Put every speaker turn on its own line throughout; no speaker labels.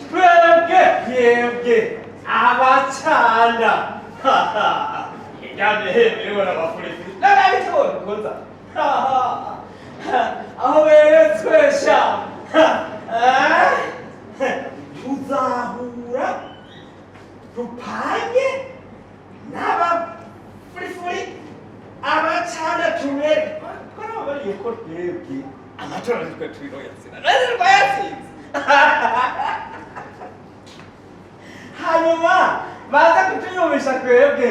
twebwe abacana ijyanye hemerewe n'abafurisi n'ababitore koza aho beretswe sha tuzahura tupange n'abafurifuri abacana tubereke twarababariye ko twebwe amatora twe twiroyasina nari rwayatsinze hanyuma baza kutuyumisha twebwe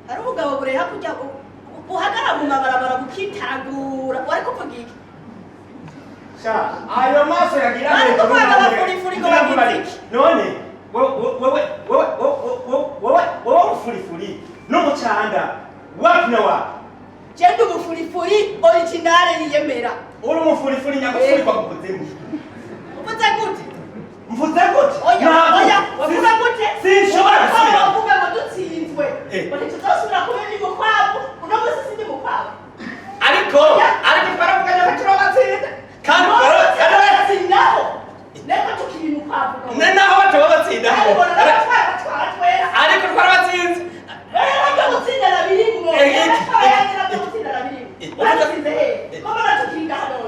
hari umugabo bureha kujya uhagarara mu mabarabara bukitaragura wari kuvuga iki
sha ayo maso yagira
bari kuvuga abafurifuri ngo bagize iki
none wowe ufurifuri n'umucanda wapi na wapi
jenda ubufurifuri originale yiyemera
uri umufurifuri nyagufuri bakukuzemu
uvuze gute
mvuze gute
oya wavuze gute
sinshobora gusubira
wavuga ngo dutsinzwe ngo ntituzosubira kubona imukwavu uno munsi sindi mukwavu
ariko twaravuganye ko turabatsinda kandi
turabatsindaho reka tukiri mukwavu
naho batabatsinda ariko twarabatsinze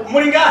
Muringa,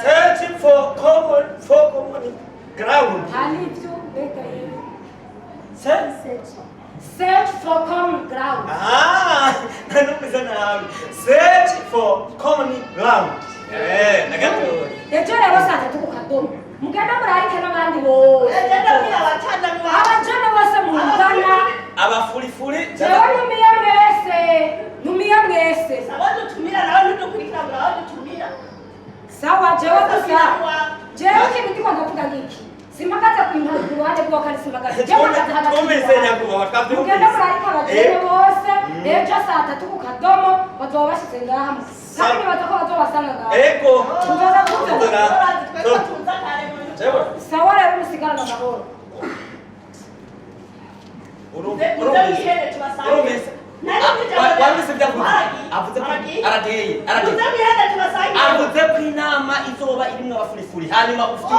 searching for common ground.
Search for common ground.
Ah, nabi. Search for common ground. Nagato.
Ejore wasata tukukadomo. Mugenda murarike n'abandi bose.
Ejenda bwira abacana biwa.
Abajana bose mungana.
Abafurifuri.
Jewe numiye mwese. Numiye mwese.
Abandi tumira nawe ntudukurikira muri abandi tumira.
Sawa jewe gusa. Jewe kintu ndiko ndavuga ngiki. Simakaza kuimpana ku ruhande bwo kandi simakaza. Jewe ndahaga.
Komesenya kuba bakavyo.
Mugenda murarike abajene bose. Ejo saa 3 ku kadomo bazoba bashize ngaha. Kandi batako bazobasanga ngaha.
Ego.
Tuzoza kuza.
Jewe.
Sawa rero musigana na mahoro.
Urumvise wabise byavuze avuze arateye avuze ko inama izoba irimwo abafurifuri hanyuma ufite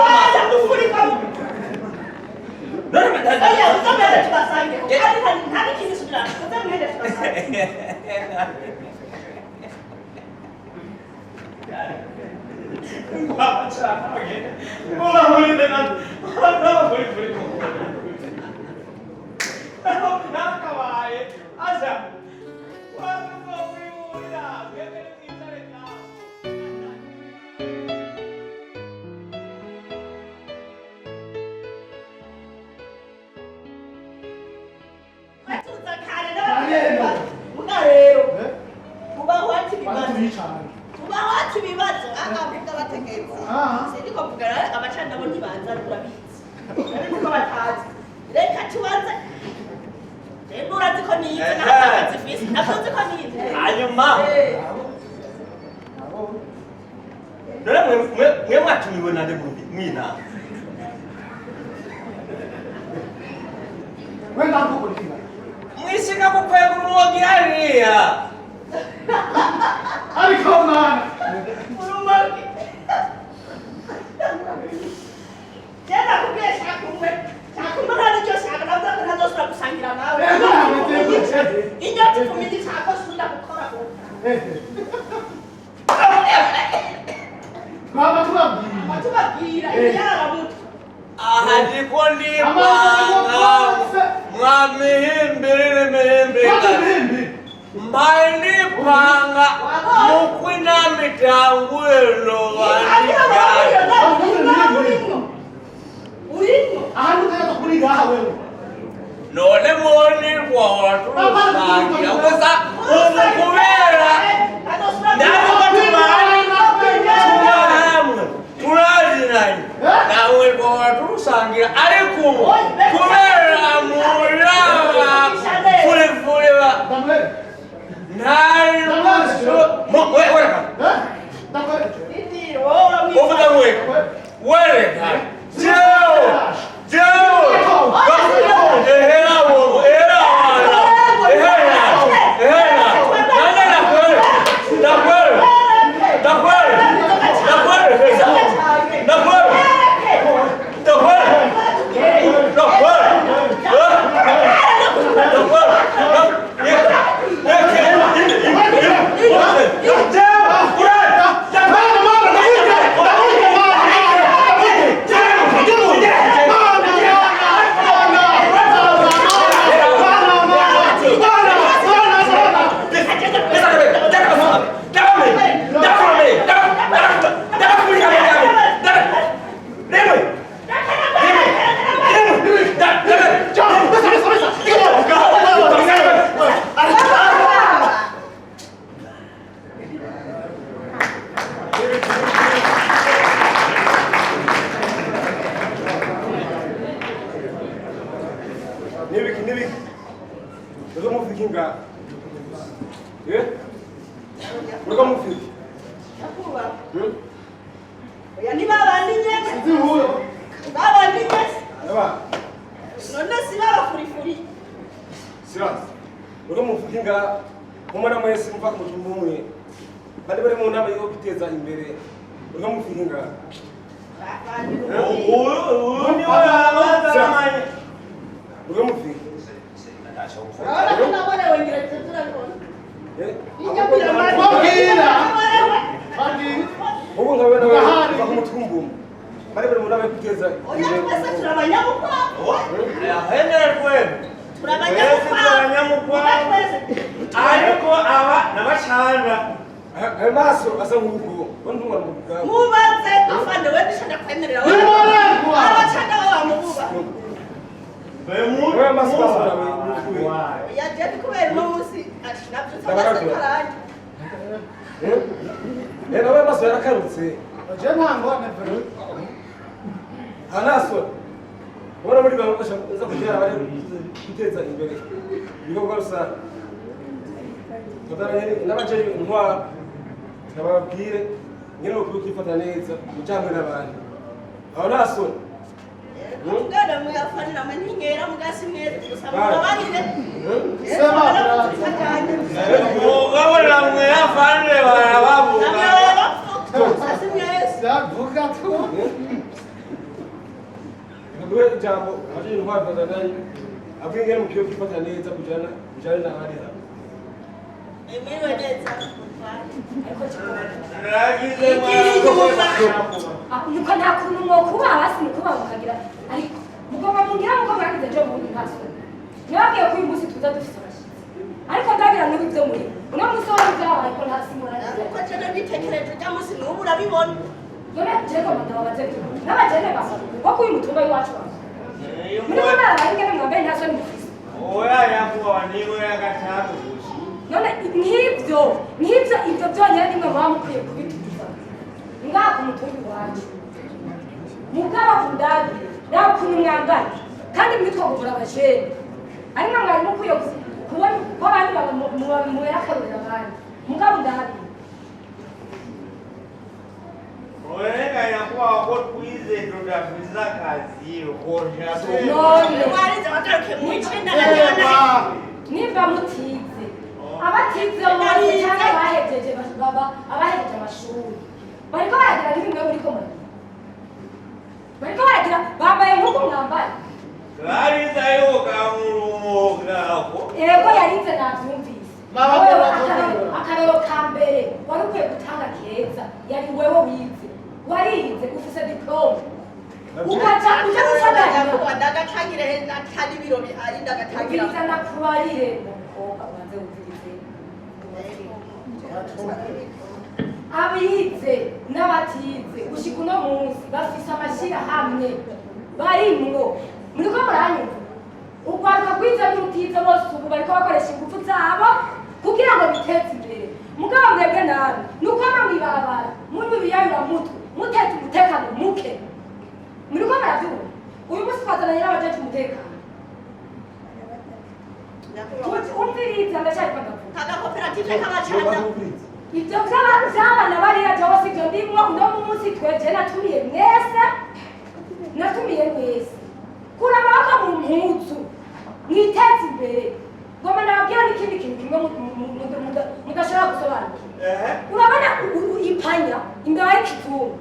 mwe mwatumiwe nande mwina mwishika kukwega umuwogi hariya
ariko mwana
Jenda kubwiye shakumwe ntari cyo shaka navuga ntazosubira gusangira nawe inyota kumenya icyako sunda gukora
Mama tubabwira.
Tubabwira ibyara muto.
Aha ndiko ndipanga mwamihimbirire mihimbirire ndipanga mukwina mitangu eno
Ahantu kaya kuri gaha wewe.
none moni watu sangira gusa umukubera ndako tumari turaziranye nawe watu sangira ariko kubera muraba furifuri ba nari weka uvuga weka Amanda.
Maso asa nguko. Wontumwa mbuga.
mubaze afande we ndishaka kwemerera we abachanda bamububa
Wewe maso basura we.
yaje kubera umunsi ati nabyo tabasekaranye
Nawe maso yarakarutse.
Je ntango nevero.
Anaso. Wora muri bango za kujya bari guteza imbere. Ibikorwa rusange. Tadara n'abaje intwara ababwire nyine uko kwifata neza mucyangwe n'abandi. Aho naso.
Ngana muyafanira maninkera mugasi mwese gusaba abanyine
Sema
Mugabura mwe afande barabavuga.
Yavuga tu.
Nduwe jambo aje intwara tadara abwenge mu cyo kwifata neza kujana n'abandi.
Emewe neza
Ragize
nuko nta kuntu mwokuba hasi mukuba mukagira ariko mugomba mungira muko mwagize ejo bundi nkaso nababwiye ko uyu munsi tuza dufite abashyitsi ariko ndagira n'ubu ibyo muri uno munsi wari byabaye ariko nta simura
uko cyane bitekereje ujya munsi n'ubu urabibona
none jego mandaba bazetu n'abagene basa wo kuyi mutumba iwacu muri ko narabaye mwambaye nta soni mufise
oya yakuwa niwe yagatatu
none nk'ibyo ibyo byonyine nimwe muba mukwiye kubituza ngaha ku mutumbi iwacu mugaba kundabi nawe ukuntu mwambaye kandi mwitwa kugura abajene ariko mwari mukwiye kubona ko abandi mubera akarurira abandi mugaba undabi
orenga yakuwa ko twize tudafiza kazi hoja
none
warize wagaruke mu icenda na jana
nimba mutize abatize bose cyangwa abahejeje abahejeje amashuri bariko baragira n'ibimwe muri ko bariko baragira bambaye nk'uko mwambaye
Gariza yoga murumugako
yego yarinze navyumvise akarero ka mbere wari ukwiye gutanga keza yari wewe wize warize ufise diplome ukaja uja gusaganira
ndagatangira natari ibiro bihari ndagatangira
ubwiza nakubarire umukobwa ubanze wumvirize abize n'abatize gushika uno munsi bafise amashirahamwe barimwo muriko muranyumva urwaruka rwiza n'urutize bose ubu bariko bakoresha ingufu zabo kugira ngo biteze imbere mugabo mwebwe nabi nuko mw'ibarabara muri bibiyayuramutwe muteze umutekano muke muriko muravyumva uyu munsi twazananye n'abajeje umutekano umviriza ndacyariko ndavuga
agakoperative k'abacanda
ibyo by'abana bariya byose ibyo ndimwo uno munsi tweje natumiye mwese kura amaboko mu mpuzu mwiteze imbere ngoma nababwira n'ikindi kintu kimwe mudashobora gusobanukira urabona ipanya imbeba y'ikizungu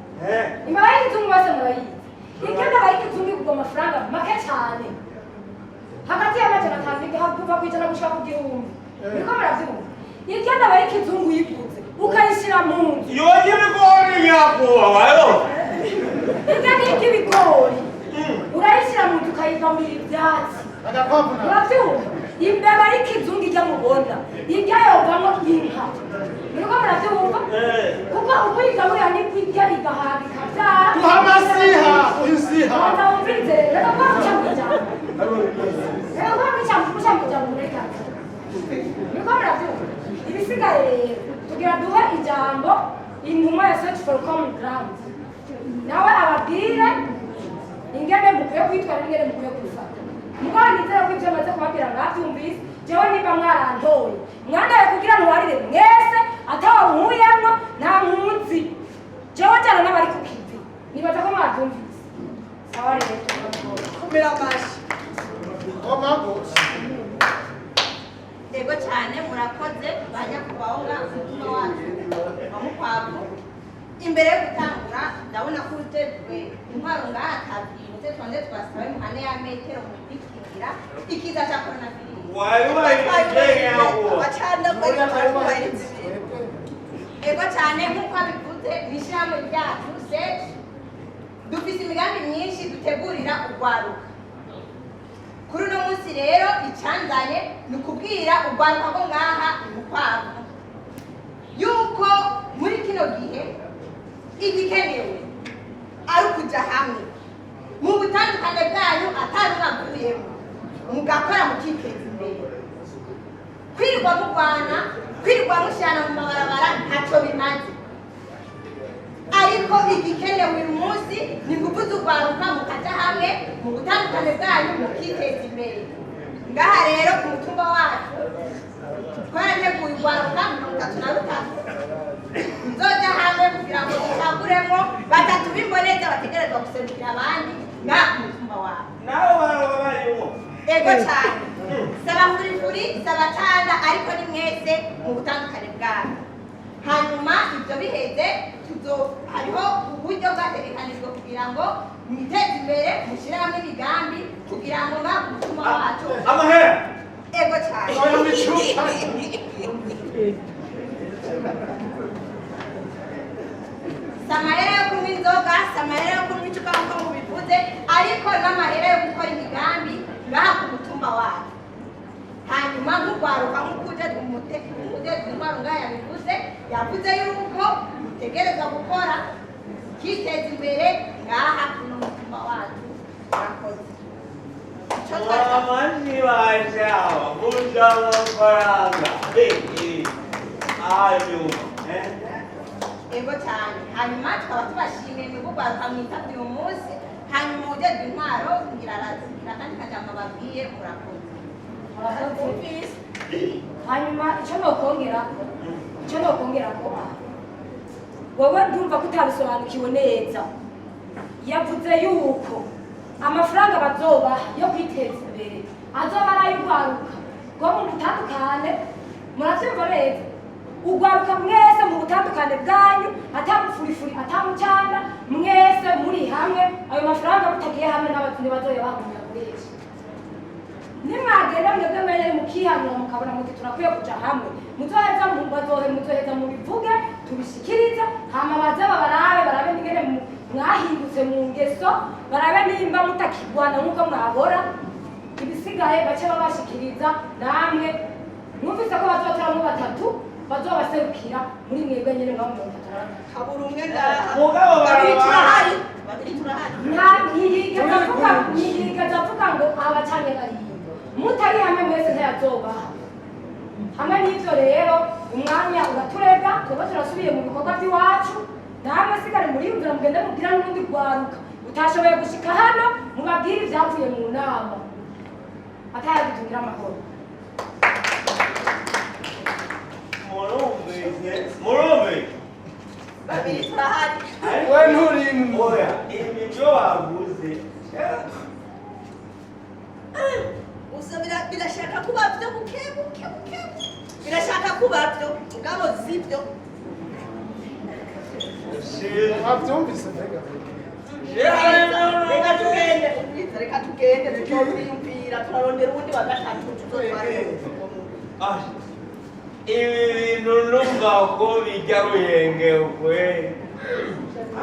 imbeba y'ikizungu bose murayizi iryo mbeba y'ikizungu igurwa amafaranga make cyane hagati y'amajana atanu kuva ku ijana gushika ku gihumbi niko muravyumva iryo mbeba y'ikizungu yiguze ukayishyira mu nzu
yoje bigori yakuwa wayo
iryo ni iry'ibigori urayishyira mu nzu ukayigaburira ibyatsi urabyumva imbeba y'ikizungu ijya mubona irya yovamo inka niko murabyumva kuko uko uyigaburira niko irya igahaga ikabyara
Tuhamasiha uyisiha.
banza wumvirize rero ko muca mujyana rero ko muca mujyana mureka niko murabyumva ibisigaye rero tugira duhe ijambo intumwa ya search for common ground nawe ababwire ingene mukwiye kwitwara n'ingene mukwiye kubifata mugabo nizere ko ibyo maze kubabwira mwabyumvise jewe niba mwarantoye mwandaye kugira ntuwarire mwese atawa nkuyemwo nta munsi jewe jana n'abari ku kivi nibaza ko mwabyumvise sawa rero
kumira amashi
Omagos.
Ego cyane murakoze banyakubahwa umutima wacu bamukwavu imbere yo gutangura ndabona ko utejwe intwaro ngaha atabyinze twonde twasabe muhane ya metero mu kwikingira ikiza cya coronavirus
abacanda
ego cyane nk'uko abivuze n'ishyirahamwe ryacu search dufite imigambi myinshi dutegurira urwaruka kuri uno munsi rero icyanzanye ni ukubwira urwaruka rwo ngaha umukwavu igikenewe ari ukuja hamwe mu butandukane bwanyu atari mwavuyemo mugakora mukiteza imbere kwirirwa murwana kwirirwa mushyana mu mabarabara ntacyo bimaze ariko igikenewe uyu munsi ni ingufu z'urwaruka mukaja hamwe mu butandukane bwanyu mukiteza imbere ngaha rero ku mutumba wacu twarateguye urwaruka 33 nzoja hamwe kugira ngo ducaguremo batatu b'imboneza bategerezwa guserukira abandi ngaha ku mutumba wacu
nawe baraba barimo
ego cyane saba furifuri saba canda ariko ni mwese mu butandukane bwanyu hanyuma ibyo biheze hariho uburyo bwategekanijwe kugira ngo mwiteze imbere mushyire hamwe imigambi kugira ngo ngaha ku mutumba wacu
amahera
ego cyane samahera yo kunywa inzoga samahera yo kunywa icupa nk'uko mubivuze ariko n'amahera yo gukora imigambi ngaha ku mutumba wacu hanyuma nk'urwaruka nk'ukujejwe intwaro ngaha yabivuze yavuze yuko mutegerezwa gukora kiteza imbere ngaha kuno mutumba wacu murakoze
Mamaji wajawa muja amafaranga ayo
ego cyane hanyuma tukaba tubashimiye mu rwaruka mwitabye uyu munsi hanyuma ujejwe intwaro ngira arazira kandi kajambo babwiye murakoze
hanyuma icyo nokongera ko wowe ndumva ko utabisobanukiwe neza yavuze yuko amafaranga bazoba yo kwiteza imbere azoba ari ay'urwaruka rwo mu butandukane murabyumva neza urwaruka mwese mu butandukane bwanyu atamufurifuri atamucana mwese muri hamwe ayo mafaranga mutagiye hamwe n'abatumye bazoya bahumira kuresha nimwagera mwebwe mwenyene mukihanura mukabona muti turakwiye kuja hamwe muzoheza mubivuge tubishikirize hama baze barabe ningene mwahindutse mu ngeso barabe nimba mutakigwana nk'uko mwabora ibisigaye bace babashikiriza namwe mwumvise ko bazotoramwo batatu bazobaserukira muri mwebwe nyene ngaho 33
habura umwe ngaha
mugabo
babiri turahari
ntiyigeze avuga ngo aba canke bariya mutari hamwe mwese ntayazobaha hamwe n'ivyo rero umwanya uraturega twebwe turasubiye mu bikorwa by'iwacu namwe sigare muriyumvira mugende mubwira n'urundi rwaruka utashoboye gushika hano mubabwire ibyavuye mu nama atayabitumira amahoro
Murumve
babiri turahari
we nturimwe
oya ibi byo waguze
gusa birashaka kuba byo buke birashaka kuba byo ngabo zibyo
wabyumvise mbega
reka tugende tubyiyumvira turarondera ubundi wa gatatu tuzotwara
ibi bintu numva ko bijya ruyengewe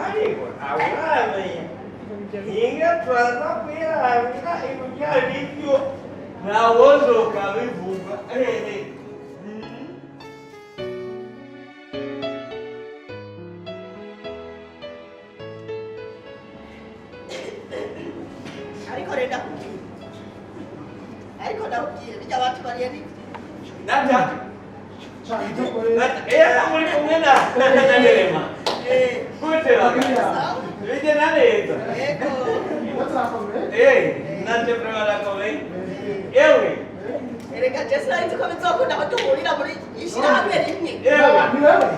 ariko ntabwo uramenya hinga turaza kwirabira ibyo aribyo ntawozoka bivuga
ariko ndakubwira bijya batubariye ni
nabya muri kumwe na Nerema gute bagasa bijyana neza
yego
nanje barakomeye yewe
erega Jesse ari ko bizokunda ko duhurira muri ishyirahamwe rimwe
yewe
ni wewe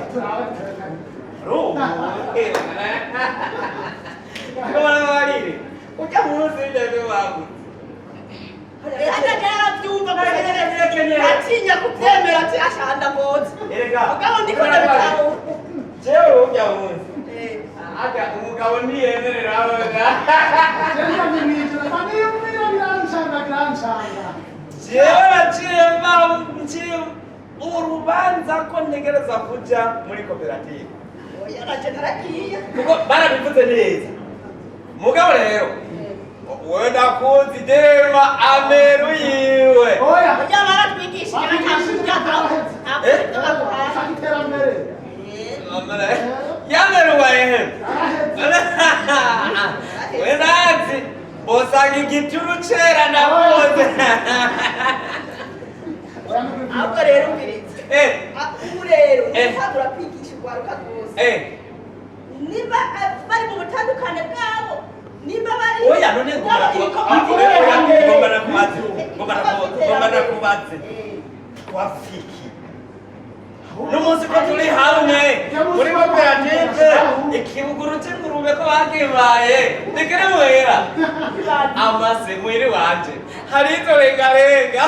Kama wariri ujya munsi y'ibyo bagu
byumva atinya kubyemera ati ashanda ngozi
erega
ugabo ndiko ndabitaro
jewe ujya munsi aga umugabo niyemerera abaga jewe naciye urubanza ko ntegereza kuja muri koperative
yaraje naragiye
kuko barabivuze neza mugabo rero wenda kuzi dema ameru yiwe
oya
ujya baratwigishije
yameruwaye wenazi bosanga igituru cera nakoze
ahubwo rero umvirize ubu rero ntabwo urapikisha urwaruka rwose niba bari mu butandukane bwabo niba bari
oya none ngomba nakubaze wafiki n'umunsi ko turi hamwe muri koperative ikibuguru cy'ingurube ko bakibaye ntikiri muhera amase mwiri wanje hari izo rengarenga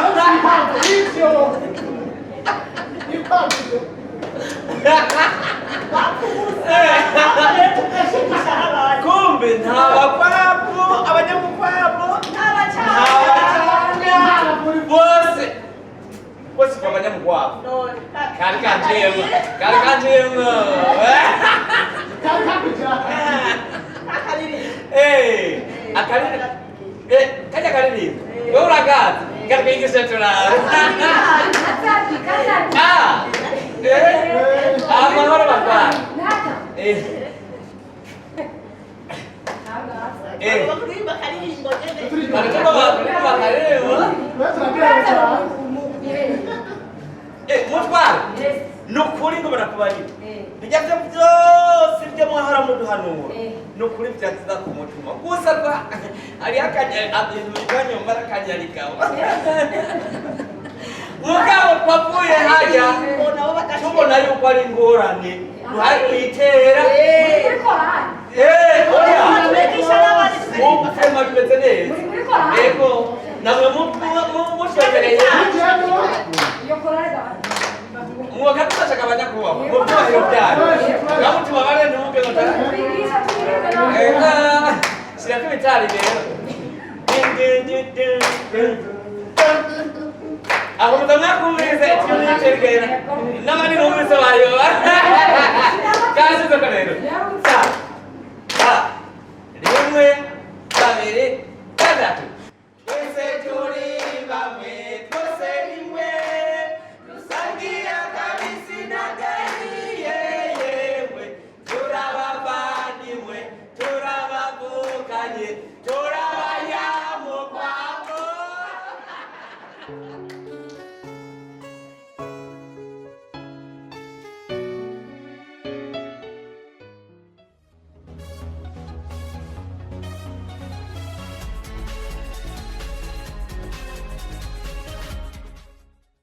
kumbe nta bakwabu abanyamukwabu ntabacanga bose kwa abanyamukwabu kari kanjiyemo kajya karirimba wowe uragaza katwigisha turabe amahoro bakwana
bakuririmba akaririmbo
mutwara ni ukuri ngo barakubarira bijya byo byose byo mwahora muduhanura ni ukuri byatiza ku mutima gusa hariho ibintu bikanyumva n'akanyarikawa mugabo twavuye hajya tubona yuko ari ingorane duhari kuyitera mupfema bimeze neza yego namwe mushobereye mwaka tutashaka abanyakubaho mu byubahiro byanyu ngamutima bane ntuke notara shyirako ibitari rero aho mutamwakumviriza ikintu n'iterigera n'amani numvise bayoba kasize ko rero rimwe kabiri gatatu twese turi bamwe twose rimwe dusangiye akabisi n'agahiye yewe turabavandimwe turabavukanye turabanyamukwabo